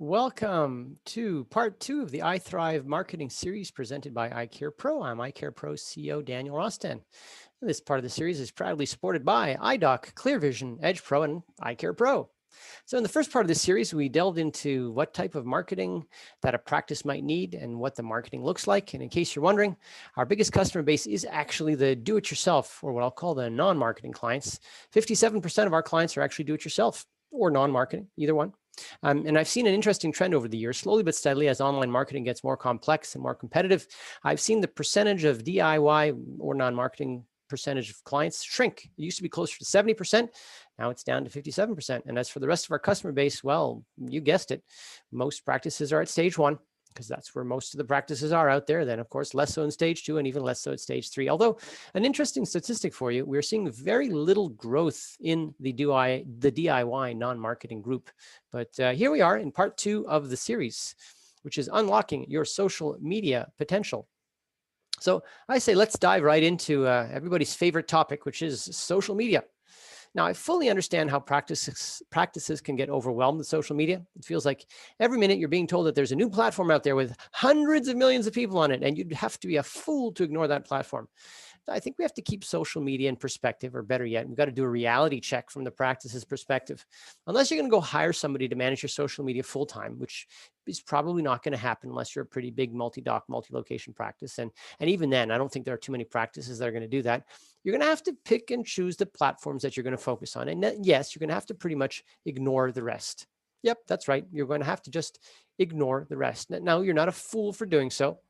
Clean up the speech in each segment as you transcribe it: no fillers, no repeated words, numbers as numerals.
Welcome to part two of the iThrive marketing series presented by iCarePro. I'm iCarePro CEO Daniel Rosten. This part of the series is proudly supported by iDoc, ClearVision, Edge Pro, and iCarePro. So in the first part of this series, we delved into what type of marketing that a practice might need and what the marketing looks like. And in case you're wondering, our biggest customer base is actually the do-it-yourself, or what I'll call the non-marketing clients. 57% of our clients are actually do-it-yourself or non-marketing, either one. And I've seen an interesting trend over the years, slowly but steadily, as online marketing gets more complex and more competitive. I've seen the percentage of DIY or non-marketing percentage of clients shrink. It used to be closer to 70%. Now it's down to 57%. And as for the rest of our customer base, well, you guessed it. Most practices are at stage one, because that's where most of the practices are out there. Then, of course, less so in stage two and even less so at stage three. Although an interesting statistic for you, we're seeing very little growth in the DIY non-marketing group. But here we are in part two of the series, which is unlocking your social media potential. So I say, let's dive right into everybody's favorite topic, which is social media. Now, I fully understand how practices can get overwhelmed with social media. It feels like every minute you're being told that there's a new platform out there with hundreds of millions of people on it, and you'd have to be a fool to ignore that platform. I think we have to keep social media in perspective, or better yet, we've got to do a reality check from the practice's perspective. Unless you're going to go hire somebody to manage your social media full time, which is probably not going to happen unless you're a pretty big multi-doc, multi-location practice. And even then, I don't think there are too many practices that are going to do that. You're going to have to pick and choose the platforms that you're going to focus on. And yes, you're going to have to pretty much ignore the rest. Yep, that's right. You're going to have to just ignore the rest. Now, you're not a fool for doing so.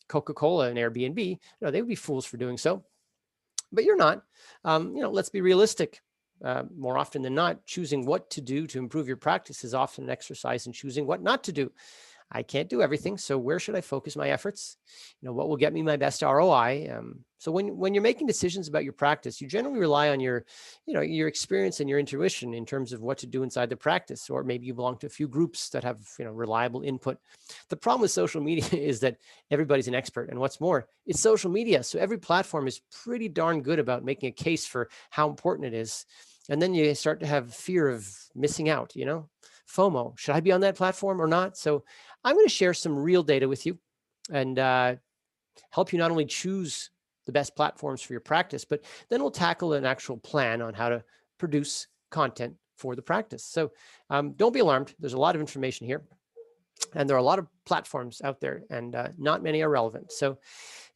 Coca-Cola and Airbnb, they would be fools for doing so, but you're not. Let's be realistic. More often than not, choosing what to do to improve your practice is often an exercise in choosing what not to do. I can't do everything, so where should I focus my efforts? What will get me my best ROI? So when you're making decisions about your practice, you generally rely on your experience and your intuition in terms of what to do inside the practice, or maybe you belong to a few groups that have reliable input. The problem with social media is that everybody's an expert, and what's more, it's social media, so every platform is pretty darn good about making a case for how important it is. And then you start to have fear of missing out, FOMO. Should I be on that platform or not? So I'm going to share some real data with you and help you not only choose the best platforms for your practice, but then we'll tackle an actual plan on how to produce content for the practice. So don't be alarmed. There's a lot of information here. And there are a lot of platforms out there, and not many are relevant. So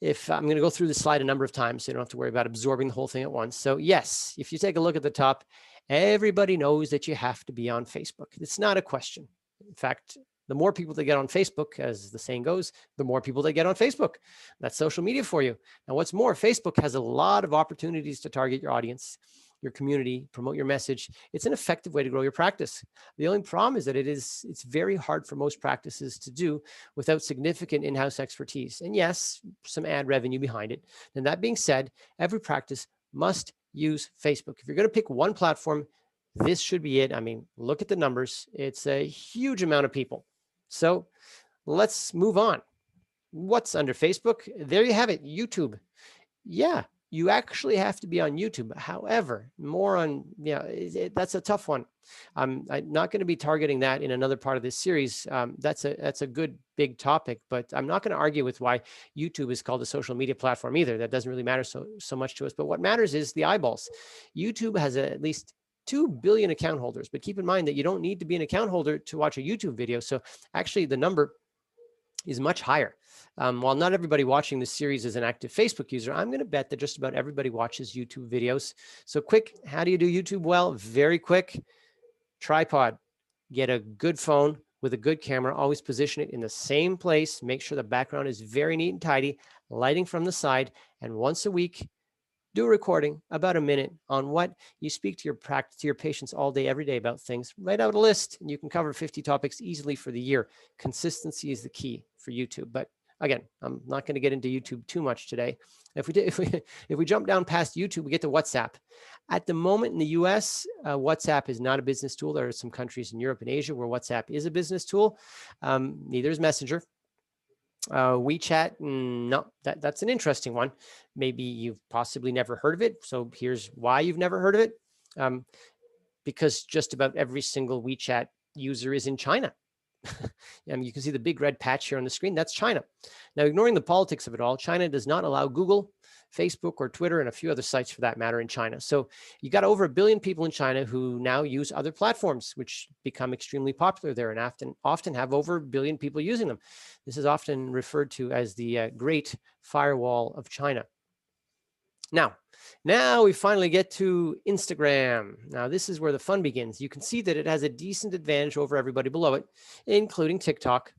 if I'm going to go through the slide a number of times, so you don't have to worry about absorbing the whole thing at once. So yes, if you take a look at the top, everybody knows that you have to be on Facebook. It's not a question. In fact, the more people that get on Facebook, as the saying goes, the more people that get on Facebook. That's social media for you. Now, what's more, Facebook has a lot of opportunities to target your audience, your community, promote your message. It's an effective way to grow your practice. The only problem is that it's very hard for most practices to do without significant in-house expertise. And yes, some ad revenue behind it. And that being said, every practice must use Facebook. If you're going to pick one platform, this should be it. I mean, look at the numbers. It's a huge amount of people. So let's move on. What's under Facebook? There you have it, YouTube. Yeah, you actually have to be on YouTube. However, more on, that's a tough one. I'm not going to be targeting that in another part of this series. That's a good big topic, but I'm not going to argue with why YouTube is called a social media platform either. That doesn't really matter so much to us. But what matters is the eyeballs. YouTube has at least 2 billion account holders, but keep in mind that you don't need to be an account holder to watch a YouTube video. So actually the number is much higher. While not everybody watching this series is an active Facebook user, I'm going to bet that just about everybody watches YouTube videos. So quick, how do you do YouTube? Well, very quick. Tripod. Get a good phone with a good camera. Always position it in the same place. Make sure the background is very neat and tidy. Lighting from the side. And once a week, do a recording about a minute on what you speak to your patients all day, every day about things. Write out a list, and you can cover 50 topics easily for the year. Consistency is the key for YouTube. But again, I'm not going to get into YouTube too much today. If we jump down past YouTube, we get to WhatsApp. At the moment in the US, WhatsApp is not a business tool. There are some countries in Europe and Asia where WhatsApp is a business tool. Neither is Messenger. WeChat, no, that's an interesting one. Maybe you've possibly never heard of it. So here's why you've never heard of it. Because just about every single WeChat user is in China. You can see the big red patch here on the screen. That's China. Now, ignoring the politics of it all, China does not allow Google, Facebook, or Twitter, and a few other sites for that matter in China. So you got over 1 billion people in China who now use other platforms, which become extremely popular there and often have over 1 billion people using them. This is often referred to as the Great Firewall of China. Now we finally get to Instagram. Now this is where the fun begins. You can see that it has a decent advantage over everybody below it, including TikTok.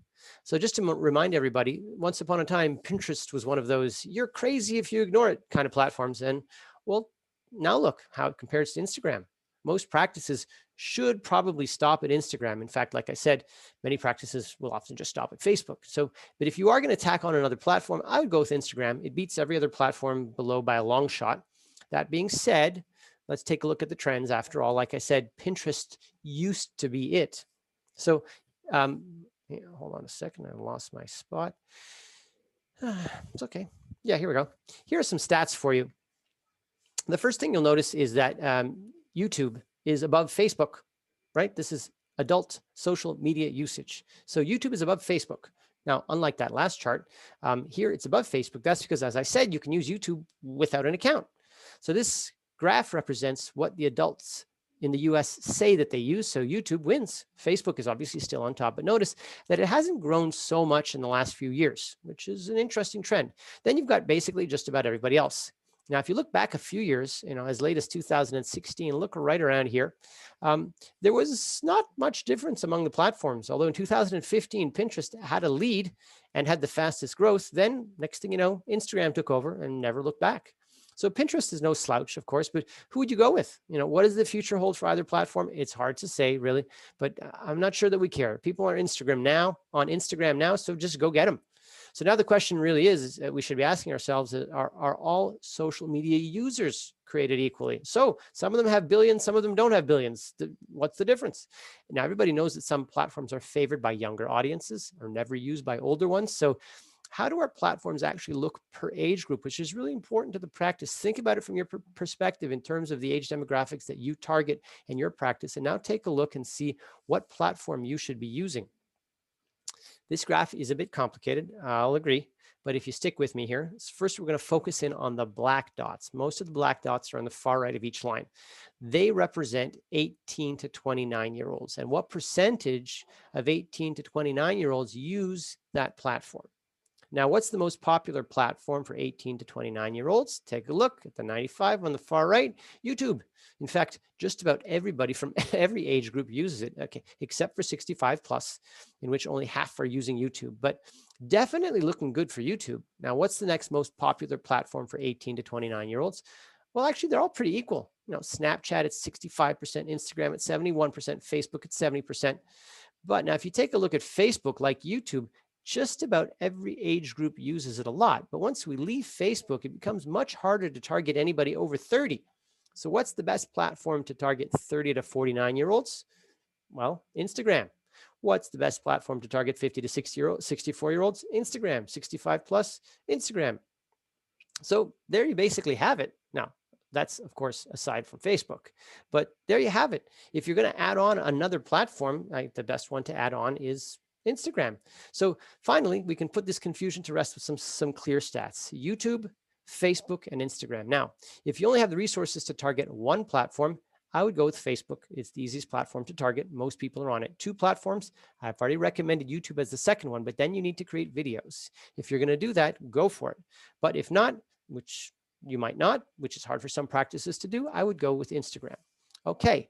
So just to remind everybody, once upon a time, Pinterest was one of those "you're crazy if you ignore it" kind of platforms. And well, now look how it compares to Instagram. Most practices should probably stop at Instagram. In fact, like I said, many practices will often just stop at Facebook. So, but if you are going to tack on another platform, I would go with Instagram. It beats every other platform below by a long shot. That being said, let's take a look at the trends. After all, like I said, Pinterest used to be it. So hold on a second. I lost my spot. It's okay. Yeah, here we go. Here are some stats for you. The first thing you'll notice is that YouTube is above Facebook, right? This is adult social media usage. So YouTube is above Facebook. Now, unlike that last chart, here it's above Facebook. That's because, as I said, you can use YouTube without an account. So this graph represents what the adults in the US say that they use. So YouTube wins. Facebook is obviously still on top, but notice that it hasn't grown so much in the last few years, which is an interesting trend. Then you've got basically just about everybody else. Now, if you look back a few years, as late as 2016, look right around here, there was not much difference among the platforms. Although in 2015, Pinterest had a lead and had the fastest growth. Then next thing you know, Instagram took over and never looked back. So Pinterest is no slouch, of course, but who would you go with? What does the future hold for either platform? It's hard to say, really, but I'm not sure that we care. People are on Instagram now, so just go get them. So now the question really is we should be asking ourselves, are all social media users created equally? So some of them have billions, some of them don't have billions. What's the difference? Now, everybody knows that some platforms are favored by younger audiences or never used by older ones. So how do our platforms actually look per age group, which is really important to the practice? Think about it from your perspective in terms of the age demographics that you target in your practice. And now take a look and see what platform you should be using. This graph is a bit complicated, I'll agree, but if you stick with me here, first we're going to focus in on the black dots. Most of the black dots are on the far right of each line. They represent 18 to 29-year-olds. And what percentage of 18 to 29-year-olds use that platform? Now, what's the most popular platform for 18 to 29-year-olds? Take a look at the 95 on the far right, YouTube. In fact, just about everybody from every age group uses it, okay, except for 65 plus, in which only half are using YouTube, but definitely looking good for YouTube. Now, what's the next most popular platform for 18 to 29-year-olds? Well, actually, they're all pretty equal. Snapchat at 65%, Instagram at 71%, Facebook at 70%. But now, if you take a look at Facebook, like YouTube, just about every age group uses it a lot. But once we leave Facebook, it becomes much harder to target anybody over 30. So what's the best platform to target 30 to 49-year-olds? Well, Instagram. What's the best platform to target 50 to 64-year-olds? Instagram. 65 plus, Instagram. So there you basically have it. Now, that's, of course, aside from Facebook. But there you have it. If you're going to add on another platform, the best one to add on is Instagram. So finally, we can put this confusion to rest with some clear stats: YouTube, Facebook, and Instagram. Now, if you only have the resources to target one platform, I would go with Facebook. It's the easiest platform to target. Most people are on it. 2 platforms, I've already recommended YouTube as the second one, but then you need to create videos. If you're going to do that, go for it. But if not, which you might not, which is hard for some practices to do, I would go with Instagram. Okay.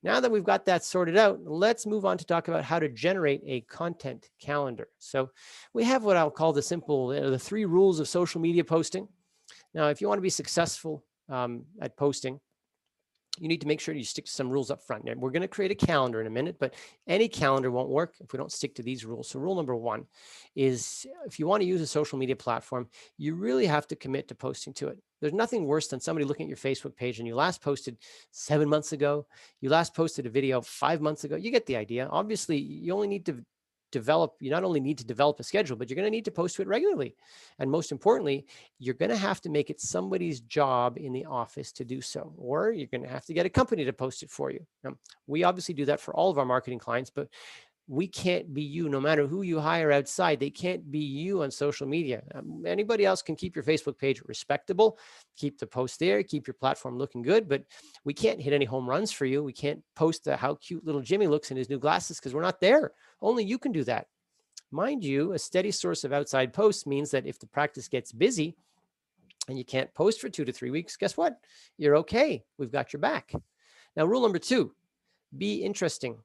Now that we've got that sorted out, let's move on to talk about how to generate a content calendar. So we have what I'll call the 3 rules of social media posting. Now, if you want to be successful at posting, you need to make sure you stick to some rules up front. Now, we're going to create a calendar in a minute, but any calendar won't work if we don't stick to these rules. So rule number 1 is, if you want to use a social media platform, you really have to commit to posting to it. There's nothing worse than somebody looking at your Facebook page and you last posted 7 months ago. You last posted a video 5 months ago. You get the idea. Obviously, you only need to you not only need to develop a schedule, but you're going to need to post to it regularly. And most importantly, you're going to have to make it somebody's job in the office to do so, or you're going to have to get a company to post it for you. We obviously do that for all of our marketing clients, but we can't be you. No matter who you hire outside, they can't be you on social media. Anybody else can keep your Facebook page respectable, keep the post there, keep your platform looking good, but we can't hit any home runs for you. We can't post how cute little Jimmy looks in his new glasses because we're not there. Only you can do that. Mind you, a steady source of outside posts means that if the practice gets busy and you can't post for 2 to 3 weeks, guess what? You're okay. We've got your back. Now, rule number 2, be interesting,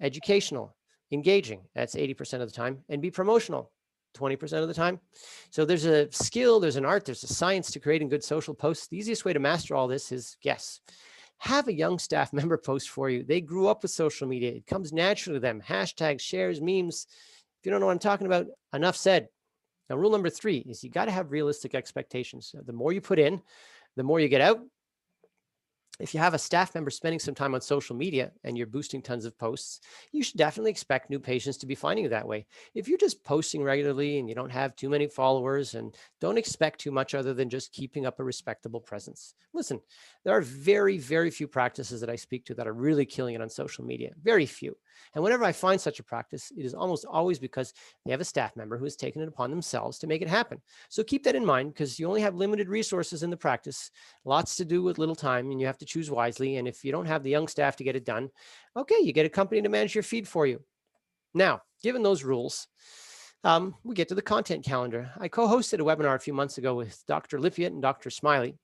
educational, engaging. That's 80% of the time. And be promotional, 20% of the time. So there's a skill, there's an art, there's a science to creating good social posts. The easiest way to master all this is, guess, have a young staff member post for you. They grew up with social media. It comes naturally to them. Hashtags, shares, memes. If you don't know what I'm talking about, enough said. Now, rule number 3 is you got to have realistic expectations. The more you put in, the more you get out. If you have a staff member spending some time on social media and you're boosting tons of posts, you should definitely expect new patients to be finding you that way. If you're just posting regularly and you don't have too many followers, and don't expect too much other than just keeping up a respectable presence. Listen, there are very, very few practices that I speak to that are really killing it on social media. Very few. And whenever I find such a practice, it is almost always because they have a staff member who has taken it upon themselves to make it happen. So keep that in mind, because you only have limited resources in the practice, lots to do with little time, and you have to choose wisely. And if you don't have the young staff to get it done, okay, you get a company to manage your feed for you. Now, given those rules, we get to the content calendar. I co-hosted a webinar a few months ago with Dr. Lippiatt and Dr. Smiley.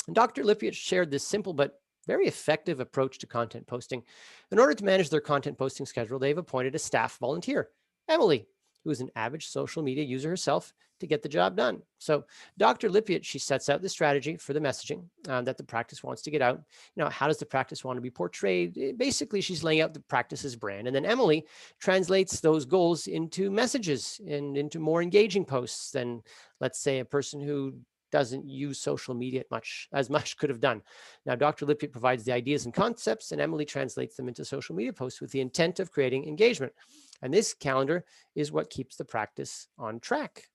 And Dr. Lippiatt shared this simple but very effective approach to content posting. In order to manage their content posting schedule, they've appointed a staff volunteer, Emily, who is an avid social media user herself, to get the job done. So Dr. Lippiatt, she sets out the strategy for the messaging that the practice wants to get out. How does the practice want to be portrayed? Basically, she's laying out the practice's brand. And then Emily translates those goals into messages and into more engaging posts than, let's say, a person who doesn't use social media as much could have done. Now, Dr. Lippiatt provides the ideas and concepts, and Emily translates them into social media posts with the intent of creating engagement. And this calendar is what keeps the practice on track.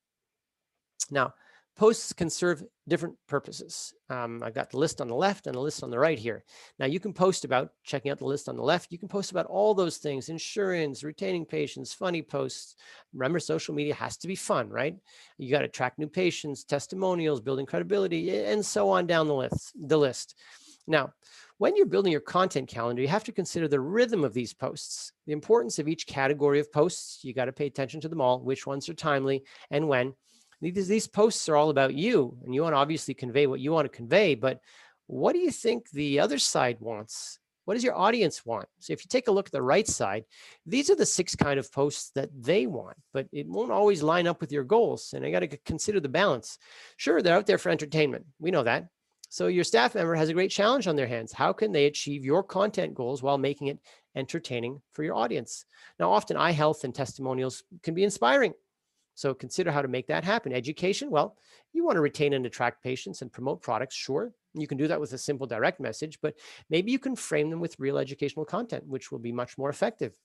Now, posts can serve different purposes. I've got the list on the left and the list on the right here. Now, you can post about, checking out the list on the left, you can post about all those things: insurance, retaining patients, funny posts. Remember, social media has to be fun, right? You got to attract new patients, testimonials, building credibility, and so on down the list. Now, when you're building your content calendar, you have to consider the rhythm of these posts, the importance of each category of posts. You got to pay attention to them all, which ones are timely and when. These posts are all about you, and you want to obviously convey what you want to convey, but what do you think the other side wants? What does your audience want? So if you take a look at the right side, these are the 6 kind of posts that they want, but it won't always line up with your goals, and I got to consider the balance. Sure, they're out there for entertainment. We know that. So your staff member has a great challenge on their hands. How can they achieve your content goals while making it entertaining for your audience? Now, often eye health and testimonials can be inspiring. So consider how to make that happen. Education, well, you want to retain and attract patients and promote products, sure. You can do that with a simple direct message, but maybe you can frame them with real educational content, which will be much more effective.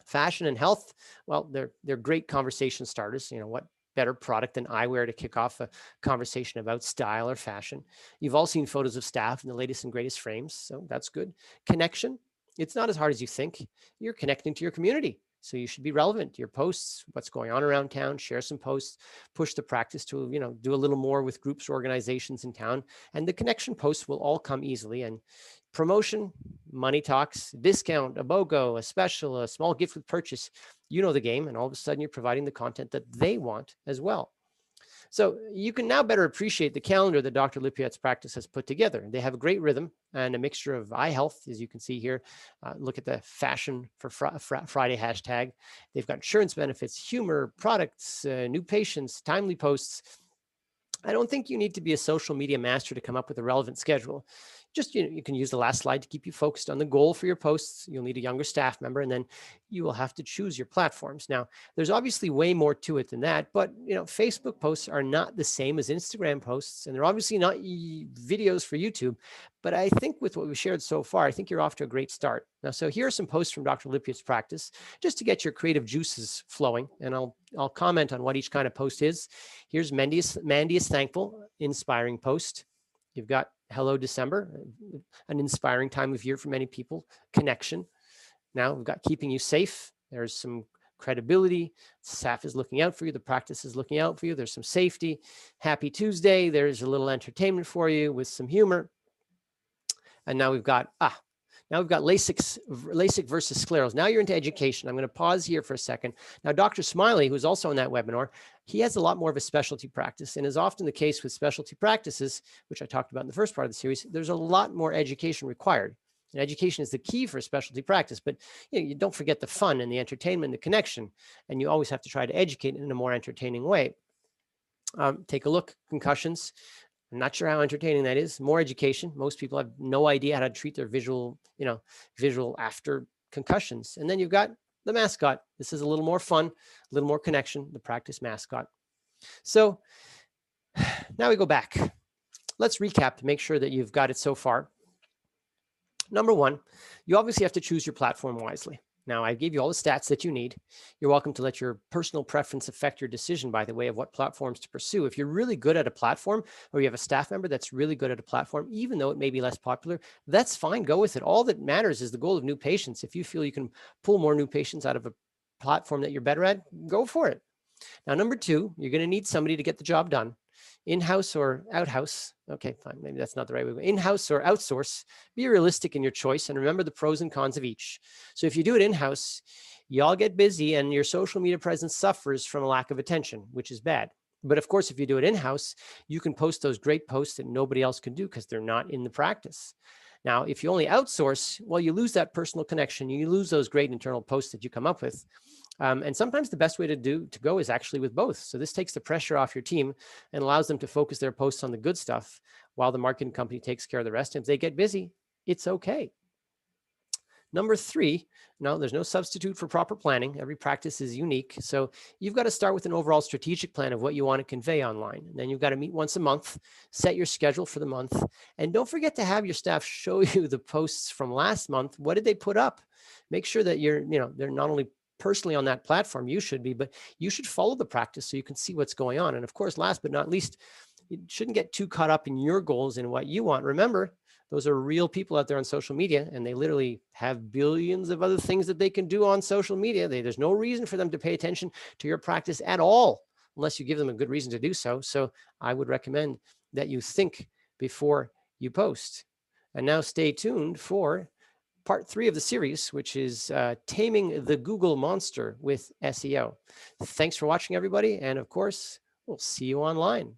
Fashion and health, well, they're great conversation starters. What better product than eyewear to kick off a conversation about style or fashion? You've all seen photos of staff in the latest and greatest frames, so that's good. Connection, it's not as hard as you think. You're connecting to your community. So you should be relevant to your posts, what's going on around town, share some posts, push the practice to, do a little more with groups or organizations in town. And the connection posts will all come easily. And promotion, money talks, discount, a BOGO, a special, a small gift with purchase, you know the game. And all of a sudden you're providing the content that they want as well. So you can now better appreciate the calendar that Dr. Lippiatt's practice has put together. They have a great rhythm and a mixture of eye health, as you can see here. Look at the fashion for Friday hashtag. They've got insurance benefits, humor, products, new patients, timely posts. I don't think you need to be a social media master to come up with a relevant schedule. Just, you can use the last slide to keep you focused on the goal for your posts. You'll need a younger staff member, and then you will have to choose your platforms. Now, there's obviously way more to it than that, but Facebook posts are not the same as Instagram posts, and they're obviously not videos for YouTube. But I think with what we've shared so far, I think you're off to a great start. Now, so here are some posts from Dr. Lippiatt's practice, just to get your creative juices flowing, and I'll comment on what each kind of post is. Here's Mandy is thankful, inspiring post. You've got Hello December, an inspiring time of year for many people. Connection. Now we've got keeping you safe. There's some credibility. Staff is looking out for you. The practice is looking out for you. There's some safety. Happy Tuesday. There's a little entertainment for you with some humor. And now we've got, LASIK versus scleros. Now you're into education. I'm going to pause here for a second. Now, Dr. Smiley, who's also on that webinar, he has a lot more of a specialty practice, and is often the case with specialty practices, which I talked about in the first part of the series, there's a lot more education required. And education is the key for a specialty practice, but you don't forget the fun and the entertainment, and the connection, and you always have to try to educate in a more entertaining way. Take a look, concussions. I'm not sure how entertaining that is. More education. Most people have no idea how to treat their visual after concussions. And then you've got the mascot. This is a little more fun, a little more connection, the practice mascot. So now we go back. Let's recap to make sure that you've got it so far. Number one, you obviously have to choose your platform wisely. Now, I gave you all the stats that you need. You're welcome to let your personal preference affect your decision, by the way, of what platforms to pursue. If you're really good at a platform, or you have a staff member that's really good at a platform, even though it may be less popular, that's fine. Go with it. All that matters is the goal of new patients. If you feel you can pull more new patients out of a platform that you're better at, go for it. Now, number two, you're going to need somebody to get the job done. In-house or out-house. Okay, fine. Maybe that's not the right way. In-house or outsource. Be realistic in your choice and remember the pros and cons of each. So if you do it in-house, you all get busy and your social media presence suffers from a lack of attention, which is bad. But of course, if you do it in-house, you can post those great posts that nobody else can do because they're not in the practice. Now, if you only outsource, well, you lose that personal connection. You lose those great internal posts that you come up with. And sometimes the best way to go is actually with both. So this takes the pressure off your team and allows them to focus their posts on the good stuff while the marketing company takes care of the rest. And if they get busy, it's okay. Number three, no, there's no substitute for proper planning. Every practice is unique. So you've got to start with an overall strategic plan of what you want to convey online. And then you've got to meet once a month, set your schedule for the month. And don't forget to have your staff show you the posts from last month. What did they put up? Make sure that they're not only personally on that platform, you should be, but you should follow the practice so you can see what's going on. And of course, last but not least, you shouldn't get too caught up in your goals and what you want. Remember, those are real people out there on social media, and they literally have billions of other things that they can do on social media. There's no reason for them to pay attention to your practice at all, unless you give them a good reason to do so. So I would recommend that you think before you post. And now stay tuned for part 3 of the series, which is Taming the Google Monster with SEO. Thanks for watching, everybody. And of course, we'll see you online.